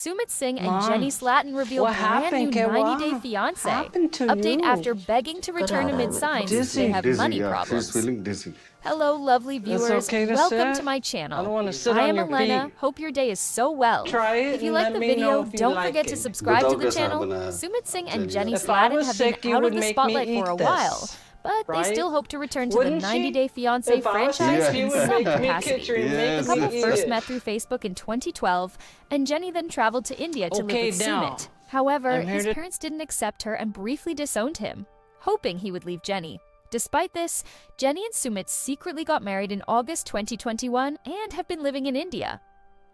Sumit Singh and Mom, Jenny Slatten reveal what brand happened, new kid? 90-day What fiancé. happened to Update you? after begging to return amid signs Dizzy. they have Dizzy, money yeah. problems. She's feeling dizzy. Hello, lovely viewers. It's okay to Welcome sit? to my I don't channel. want to sit I on am your Elena. feet. Hope your day is so well. Try it If you and like let the me know video, if you don't like forget to it. subscribe to the Without channel. this, Sumit Singh and Jenny. Jenny If I Slatten was have sick, been you out would of the make me spotlight for a eat while, this, but they right? still hope to return to Wouldn't the she? 90-day fiancé If I was franchise sick, in you would some make me capacity. picture and Yes, The make couple me eat first it. met through Facebook in 2012, and Jenny then traveled to India to live Okay, with now, Sumit. However, I'm here his to- parents didn't accept her and briefly disowned him, hoping he would leave Jenny. Despite this, Jenny and Sumit secretly got married in August 2021 and have been living in India.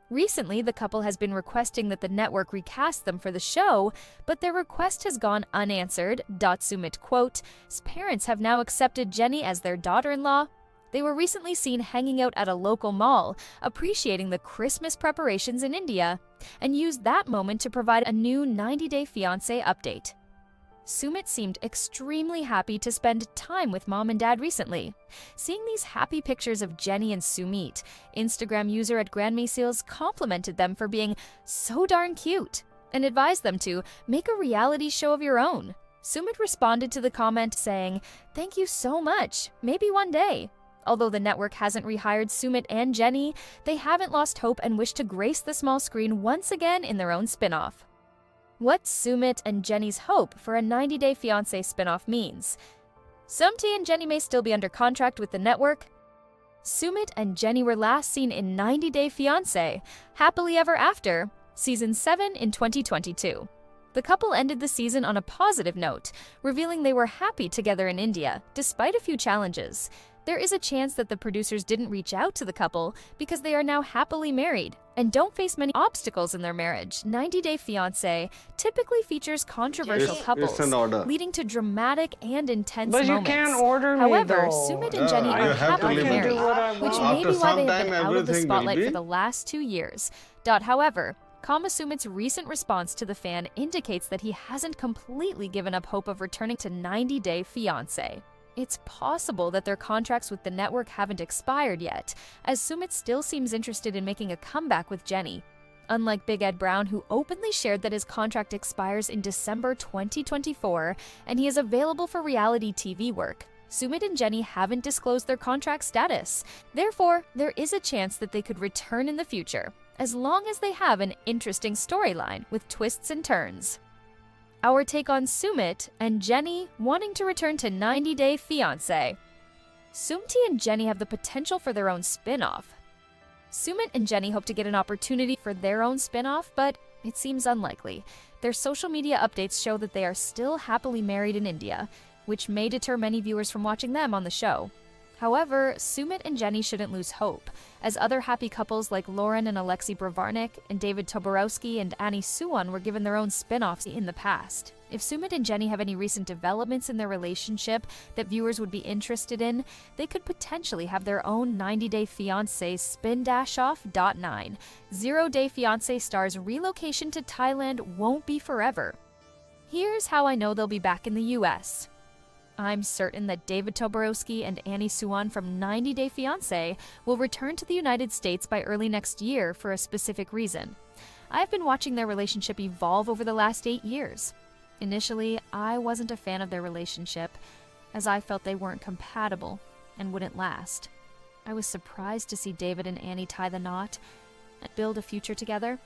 Recently, the couple has been requesting that the network recast them for the show, but their request has gone unanswered. Sumit quote, "His parents have now accepted Jenny as their daughter-in-law." They were recently seen hanging out at a local mall, appreciating the Christmas preparations in India, and used that moment to provide a new 90-day fiancé update. Sumit seemed extremely happy to spend time with mom and dad recently. Seeing these happy pictures of Jenny and Sumit, Instagram user at Grandme Seals complimented them for being so darn cute and advised them to make a reality show of your own. Sumit responded to the comment saying, "Thank you so much, maybe one day." Although the network hasn't rehired Sumit and Jenny, they haven't lost hope and wish to grace the small screen once again in their own spin-off. What Sumit and Jenny's hope for a 90-day fiancé spin-off means. Sumit and Jenny may still be under contract with the network. Sumit and Jenny were last seen in 90-Day Fiancé, Happily Ever After, Season 7 in 2022. The couple ended the season on a positive note, revealing they were happy together in India, despite a few challenges. There is a chance that the producers didn't reach out to the couple because they are now happily married and don't face many obstacles in their marriage. 90-Day Fiancé typically features controversial It's couples, an order. leading to dramatic and intense But you moments. can't order me, However, though. Sumit and Jenny Yeah, are you have to happily live with married, it. what I which want. may be After why they some have been time, out of the everything will spotlight be- for the last 2 years. However, Sumit's recent response to the fan indicates that he hasn't completely given up hope of returning to 90-Day Fiancé. It's possible that their contracts with the network haven't expired yet, as Sumit still seems interested in making a comeback with Jenny. Unlike Big Ed Brown, who openly shared that his contract expires in December 2024 and he is available for reality TV work, Sumit and Jenny haven't disclosed their contract status. Therefore, there is a chance that they could return in the future, as long as they have an interesting storyline with twists and turns. Our take on Sumit and Jenny wanting to return to 90-Day Fiancé. Sumit and Jenny have the potential for their own spin-off. Sumit and Jenny hope to get an opportunity for their own spin-off, but it seems unlikely. Their social media updates show that they are still happily married in India, which may deter many viewers from watching them on the show. However, Sumit and Jenny shouldn't lose hope, as other happy couples like Lauren and Alexei Bravarnik and David Toborowski and Annie Suwan were given their own spin-offs in the past. If Sumit and Jenny have any recent developments in their relationship that viewers would be interested in, they could potentially have their own 90-Day Fiancé spin-off. 0-Day Fiancé stars relocation to Thailand won't be forever. Here's how I know they'll be back in the US. I'm certain that David Toborowski and Annie Suwan from 90-Day Fiancé will return to the United States by early next year for a specific reason. I've been watching their relationship evolve over the last 8 years. Initially, I wasn't a fan of their relationship, as I felt they weren't compatible and wouldn't last. I was surprised to see David and Annie tie the knot and build a future together.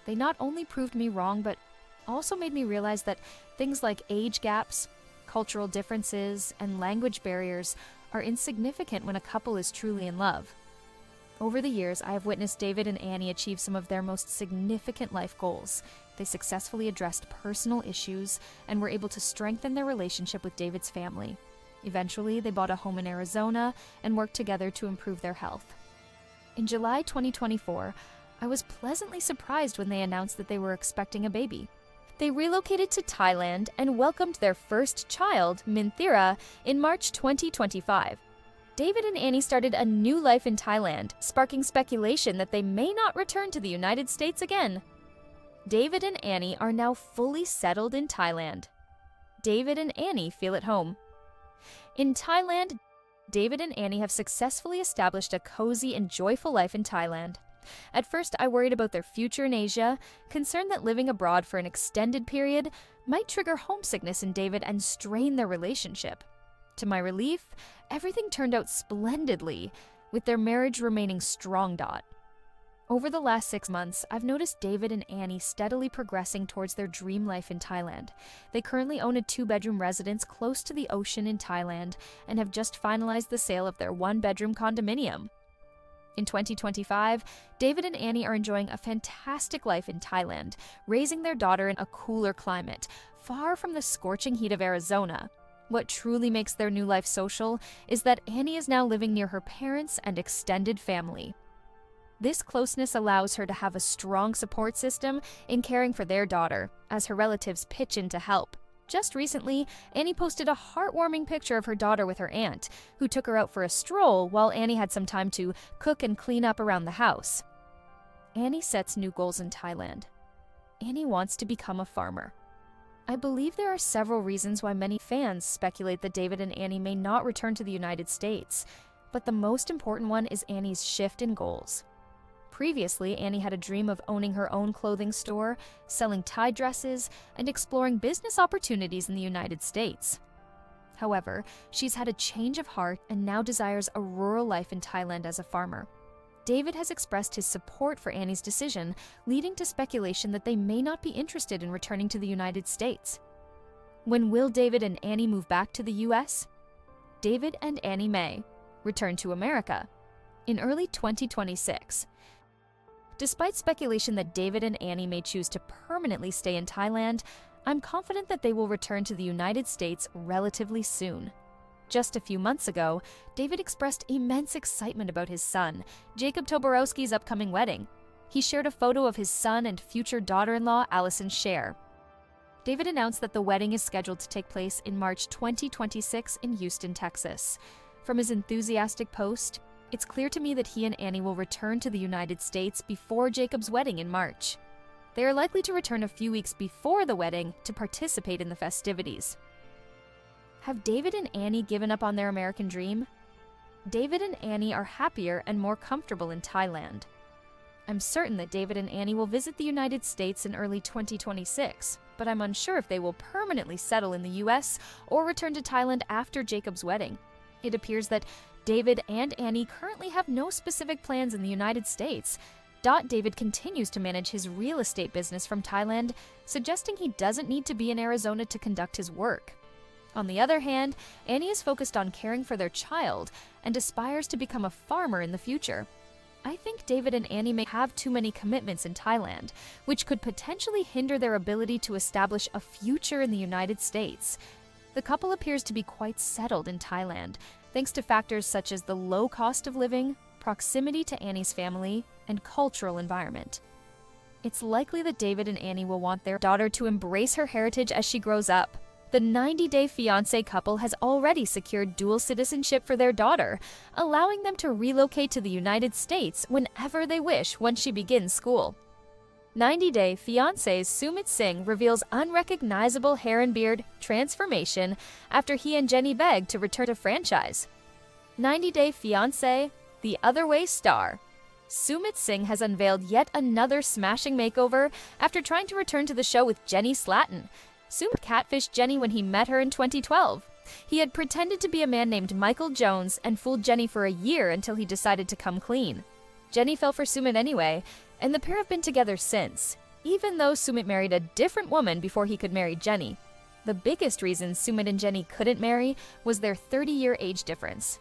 They not only proved me wrong, but also made me realize that things like age gaps, cultural differences, and language barriers are insignificant when a couple is truly in love. Over the years, I have witnessed David and Annie achieve some of their most significant life goals. They successfully addressed personal issues and were able to strengthen their relationship with David's family. Eventually, they bought a home in Arizona and worked together to improve their health. In July 2024, I was pleasantly surprised when they announced that they were expecting a baby. They relocated to Thailand and welcomed their first child, Minthira, in March 2025. David and Annie started a new life in Thailand, sparking speculation that they may not return to the United States again. David and Annie are now fully settled in Thailand. David and Annie feel at home. In Thailand, David and Annie have successfully established a cozy and joyful life in Thailand. At first, I worried about their future in Asia, concerned that living abroad for an extended period might trigger homesickness in David and strain their relationship. To my relief, everything turned out splendidly, with their marriage remaining strong. Over the last 6 months, I've noticed David and Annie steadily progressing towards their dream life in Thailand. They currently own a 2-bedroom residence close to the ocean in Thailand and have just finalized the sale of their 1-bedroom condominium. In 2025, David and Annie are enjoying a fantastic life in Thailand, raising their daughter in a cooler climate, far from the scorching heat of Arizona. What truly makes their new life social is that Annie is now living near her parents and extended family. This closeness allows her to have a strong support system in caring for their daughter, as her relatives pitch in to help. Just recently, Annie posted a heartwarming picture of her daughter with her aunt, who took her out for a stroll while Annie had some time to cook and clean up around the house. Annie sets new goals in Thailand. Annie wants to become a farmer. I believe there are several reasons why many fans speculate that David and Annie may not return to the United States, but the most important one is Annie's shift in goals. Previously, Annie had a dream of owning her own clothing store, selling Thai dresses, and exploring business opportunities in the United States. However, she's had a change of heart and now desires a rural life in Thailand as a farmer. David has expressed his support for Annie's decision, leading to speculation that they may not be interested in returning to the United States. When will David and Annie move back to the US? David and Annie may return to America in early 2026. Despite speculation that David and Annie may choose to permanently stay in Thailand, I'm confident that they will return to the United States relatively soon. Just a few months ago, David expressed immense excitement about his son, Jacob Toborowski's upcoming wedding. He shared a photo of his son and future daughter-in-law, Allison Scher. David announced that the wedding is scheduled to take place in March 2026 in Houston, Texas. From his enthusiastic post, it's clear to me that he and Annie will return to the United States before Jacob's wedding in March. They are likely to return a few weeks before the wedding to participate in the festivities. Have David and Annie given up on their American dream? David and Annie are happier and more comfortable in Thailand. I'm certain that David and Annie will visit the United States in early 2026, but I'm unsure if they will permanently settle in the US or return to Thailand after Jacob's wedding. It appears that David and Annie currently have no specific plans in the United States. David continues to manage his real estate business from Thailand, suggesting he doesn't need to be in Arizona to conduct his work. On the other hand, Annie is focused on caring for their child and aspires to become a farmer in the future. I think David and Annie may have too many commitments in Thailand, which could potentially hinder their ability to establish a future in the United States. The couple appears to be quite settled in Thailand, thanks to factors such as the low cost of living, proximity to Annie's family, and cultural environment. It's likely that David and Annie will want their daughter to embrace her heritage as she grows up. The 90-day fiancé couple has already secured dual citizenship for their daughter, allowing them to relocate to the United States whenever they wish once she begins school. 90-day fiancé Sumit Singh reveals unrecognizable hair and beard transformation after he and Jenny beg to return to franchise. 90-day fiancé, the Other Way star. Sumit Singh has unveiled yet another smashing makeover after trying to return to the show with Jenny Slatten. Sumit catfished Jenny when he met her in 2012. He had pretended to be a man named Michael Jones and fooled Jenny for a year until he decided to come clean. Jenny fell for Sumit anyway, and the pair have been together since, even though Sumit married a different woman before he could marry Jenny. The biggest reason Sumit and Jenny couldn't marry was their 30-year age difference.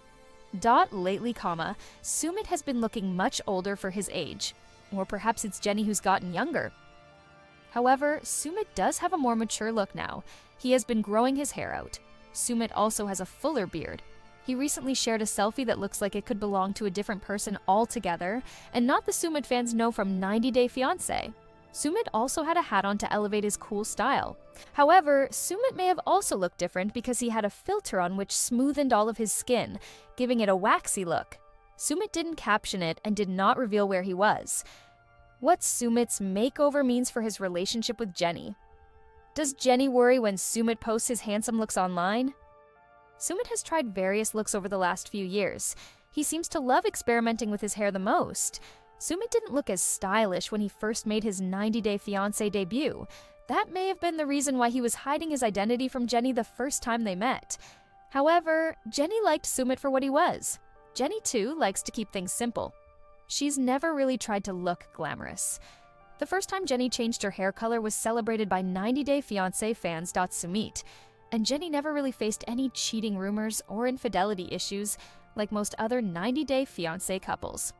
Lately, Sumit has been looking much older for his age, or perhaps it's Jenny who's gotten younger. However, Sumit does have a more mature look now. He has been growing his hair out. Sumit also has a fuller beard. He recently shared a selfie that looks like it could belong to a different person altogether, and not the Sumit fans know from 90 Day Fiancé. Sumit also had a hat on to elevate his cool style. However, Sumit may have also looked different because he had a filter on which smoothened all of his skin, giving it a waxy look. Sumit didn't caption it and did not reveal where he was. What Sumit's makeover means for his relationship with Jenny. Does Jenny worry when Sumit posts his handsome looks online? Sumit has tried various looks over the last few years. He seems to love experimenting with his hair the most. Sumit didn't look as stylish when he first made his 90 Day Fiancé debut. That may have been the reason why he was hiding his identity from Jenny the first time they met. However, Jenny liked Sumit for what he was. Jenny, too, likes to keep things simple. She's never really tried to look glamorous. The first time Jenny changed her hair color was celebrated by 90 Day Fiancé fans. Sumit, and Jenny never really faced any cheating rumors or infidelity issues like most other 90 Day Fiancé couples.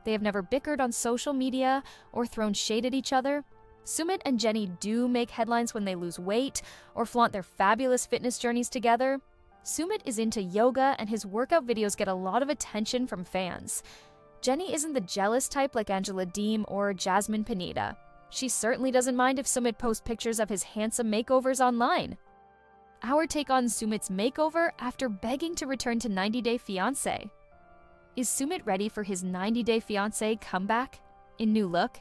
They have never bickered on social media or thrown shade at each other. Sumit and Jenny do make headlines when they lose weight or flaunt their fabulous fitness journeys together. Sumit is into yoga and his workout videos get a lot of attention from fans. Jenny isn't the jealous type like Angela Deem or Jasmine Pineda. She certainly doesn't mind if Sumit posts pictures of his handsome makeovers online. Our take on Sumit's makeover after begging to return to 90 Day Fiancé. Is Sumit ready for his 90 Day Fiancé comeback in new look?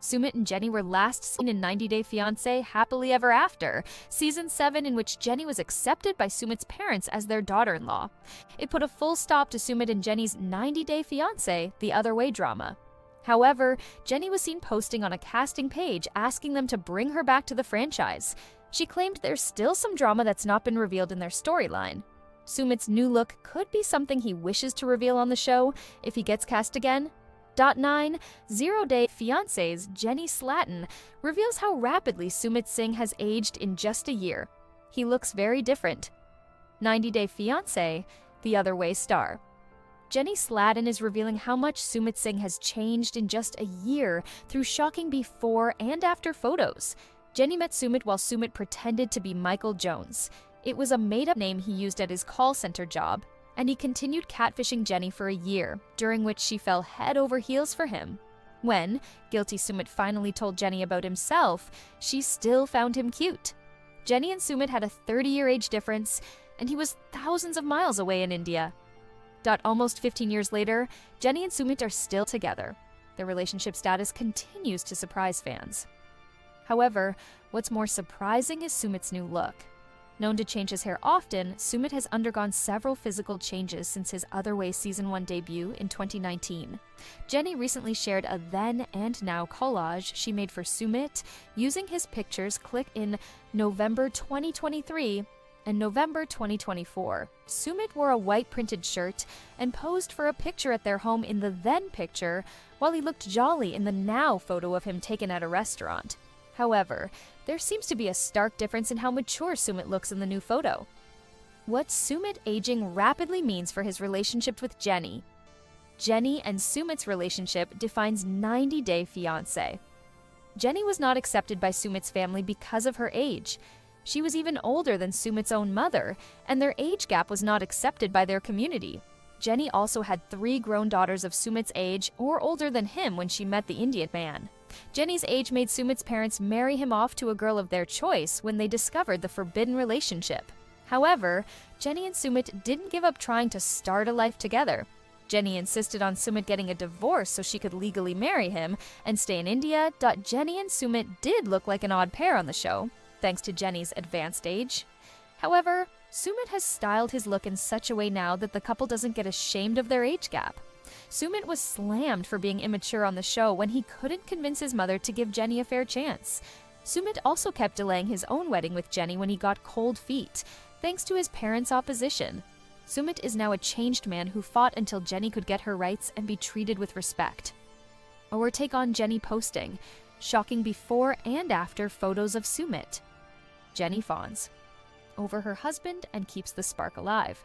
Sumit and Jenny were last seen in 90 Day Fiancé Happily Ever After, Season 7, in which Jenny was accepted by Sumit's parents as their daughter-in-law. It put a full stop to Sumit and Jenny's 90 Day Fiancé The Other Way drama. However, Jenny was seen posting on a casting page asking them to bring her back to the franchise. She claimed there's still some drama that's not been revealed in their storyline. Sumit's new look could be something he wishes to reveal on the show if he gets cast again. 9 0 Day Fiancé's Jenny Slatten reveals how rapidly Sumit Singh has aged in just a year. He looks very different. 90 Day Fiancé, The Other Way star. Jenny Slatten is revealing how much Sumit Singh has changed in just a year through shocking before and after photos. Jenny met Sumit while Sumit pretended to be Michael Jones. It was a made-up name he used at his call center job, and he continued catfishing Jenny for a year, during which she fell head over heels for him. When guilty Sumit finally told Jenny about himself, she still found him cute. Jenny and Sumit had a 30-year age difference, and he was thousands of miles away in India. Almost 15 years later, Jenny and Sumit are still together. Their relationship status continues to surprise fans. However, what's more surprising is Sumit's new look. Known to change his hair often, Sumit has undergone several physical changes since his Other Way Season 1 debut in 2019. Jenny recently shared a then and now collage she made for Sumit using his pictures clicked in November 2023 and November 2024. Sumit wore a white printed shirt and posed for a picture at their home in the then picture, while he looked jolly in the now photo of him taken at a restaurant. However, there seems to be a stark difference in how mature Sumit looks in the new photo. What Sumit aging rapidly means for his relationship with Jenny. Jenny and Sumit's relationship defines 90 Day Fiancé. Jenny was not accepted by Sumit's family because of her age. She was even older than Sumit's own mother, and their age gap was not accepted by their community. Jenny also had 3 grown daughters of Sumit's age or older than him when she met the Indian man. Jenny's age made Sumit's parents marry him off to a girl of their choice when they discovered the forbidden relationship. However, Jenny and Sumit didn't give up trying to start a life together. Jenny insisted on Sumit getting a divorce so she could legally marry him and stay in India. Jenny and Sumit did look like an odd pair on the show, thanks to Jenny's advanced age. However, Sumit has styled his look in such a way now that the couple doesn't get ashamed of their age gap. Sumit was slammed for being immature on the show when he couldn't convince his mother to give Jenny a fair chance. Sumit also kept delaying his own wedding with Jenny when he got cold feet, thanks to his parents' opposition. Sumit is now a changed man who fought until Jenny could get her rights and be treated with respect. Our take on Jenny posting, shocking before and after photos of Sumit. Jenny fawns over her husband and keeps the spark alive.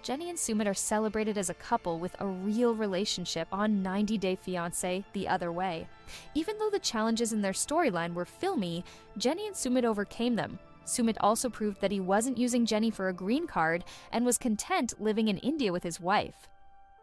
Jenny and Sumit are celebrated as a couple with a real relationship on 90 Day Fiancé The Other Way. Even though the challenges in their storyline were filmy, Jenny and Sumit overcame them. Sumit also proved that he wasn't using Jenny for a green card and was content living in India with his wife.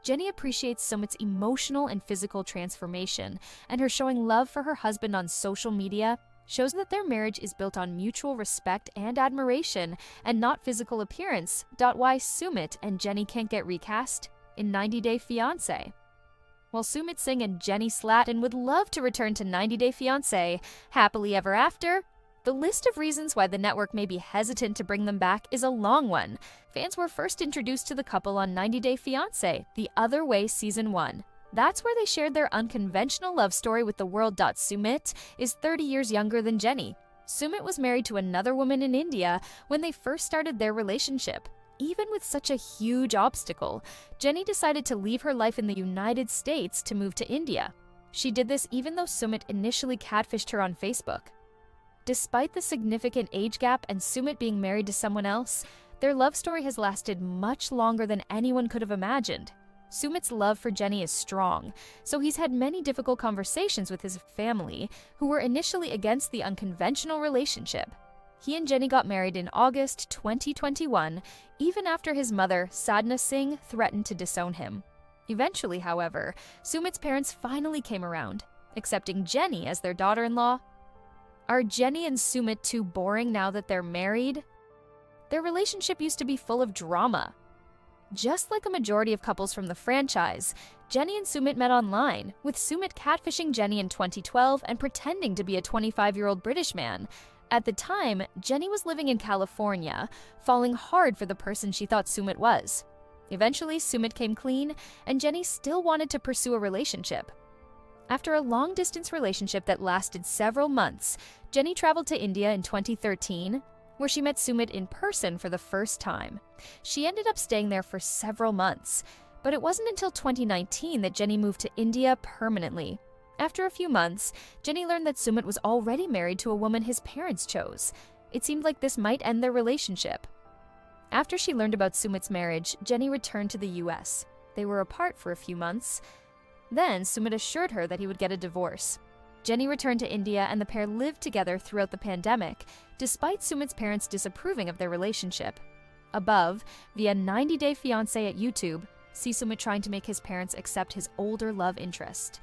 Jenny appreciates Sumit's emotional and physical transformation, and her showing love for her husband on social media shows that their marriage is built on mutual respect and admiration, and not physical appearance. Why Sumit and Jenny can't get recast in 90 Day Fiancé. While Sumit Singh and Jenny Slatten would love to return to 90 Day Fiancé Happily Ever After, the list of reasons why the network may be hesitant to bring them back is a long one. Fans were first introduced to the couple on 90 Day Fiancé The Other Way Season 1. That's where they shared their unconventional love story with the world. Sumit is 30 years younger than Jenny. Sumit was married to another woman in India when they first started their relationship. Even with such a huge obstacle, Jenny decided to leave her life in the United States to move to India. She did this even though Sumit initially catfished her on Facebook. Despite the significant age gap and Sumit being married to someone else, their love story has lasted much longer than anyone could have imagined. Sumit's love for Jenny is strong, so he's had many difficult conversations with his family, who were initially against the unconventional relationship. He and Jenny got married in August 2021, even after his mother, Jenny Singh, threatened to disown him. Eventually, however, Sumit's parents finally came around, accepting Jenny as their daughter-in-law. Are Jenny and Sumit too boring now that they're married? Their relationship used to be full of drama. Just like a majority of couples from the franchise, Jenny and Sumit met online, with Sumit catfishing Jenny in 2012 and pretending to be a 25-year-old British man. At the time, Jenny was living in California, falling hard for the person she thought Sumit was. Eventually, Sumit came clean, and Jenny still wanted to pursue a relationship. After a long-distance relationship that lasted several months, Jenny traveled to India in 2013, where she met Sumit in person for the first time. She ended up staying there for several months, but it wasn't until 2019 that Jenny moved to India permanently. After a few months, Jenny learned that Sumit was already married to a woman his parents chose. It seemed like this might end their relationship. After she learned about Sumit's marriage, Jenny returned to the US. They were apart for a few months. Then, Sumit assured her that he would get a divorce. Jenny returned to India and the pair lived together throughout the pandemic, despite Sumit's parents disapproving of their relationship. Above, via 90 Day Fiancé at YouTube, see Sumit trying to make his parents accept his older love interest.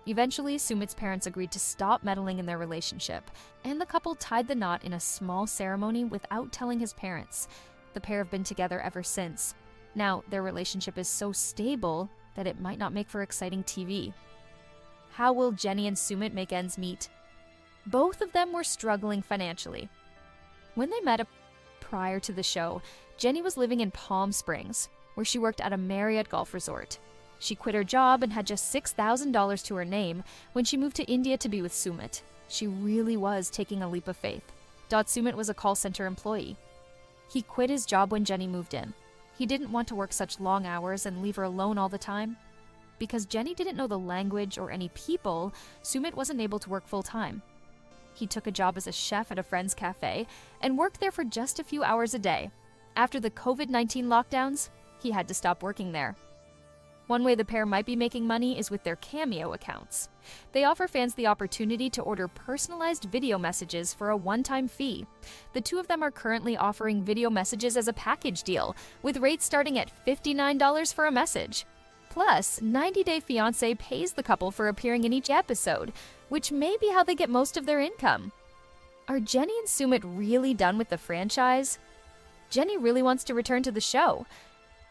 Eventually, Sumit's parents agreed to stop meddling in their relationship, and the couple tied the knot in a small ceremony without telling his parents. The pair have been together ever since. Now, their relationship is so stable that it might not make for exciting TV. How will Jenny and Sumit make ends meet? Both of them were struggling financially. When they met prior to the show, Jenny was living in Palm Springs, where she worked at a Marriott golf resort. She quit her job and had just $6,000 to her name when she moved to India to be with Sumit. She really was taking a leap of faith. Sumit was a call center employee. He quit his job when Jenny moved in. He didn't want to work such long hours and leave her alone all the time. Because Jenny didn't know the language or any people, Sumit wasn't able to work full-time. He took a job as a chef at a friend's cafe and worked there for just a few hours a day. After the COVID-19 lockdowns, he had to stop working there. One way the pair might be making money is with their Cameo accounts. They offer fans the opportunity to order personalized video messages for a one-time fee. The two of them are currently offering video messages as a package deal, with rates starting at $59 for a message. Plus, 90 Day Fiancé pays the couple for appearing in each episode, which may be how they get most of their income. Are Jenny and Sumit really done with the franchise? Jenny really wants to return to the show.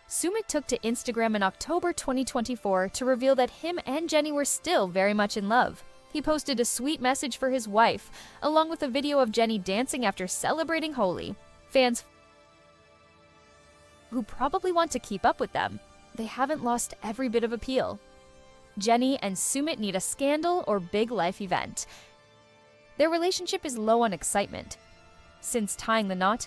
Sumit took to Instagram in October 2024 to reveal that him and Jenny were still very much in love. He posted a sweet message for his wife, along with a video of Jenny dancing after celebrating Holi. Fans who probably want to keep up with them, they haven't lost every bit of appeal. Jenny and Sumit need a scandal or big life event. Their relationship is low on excitement. Since tying the knot,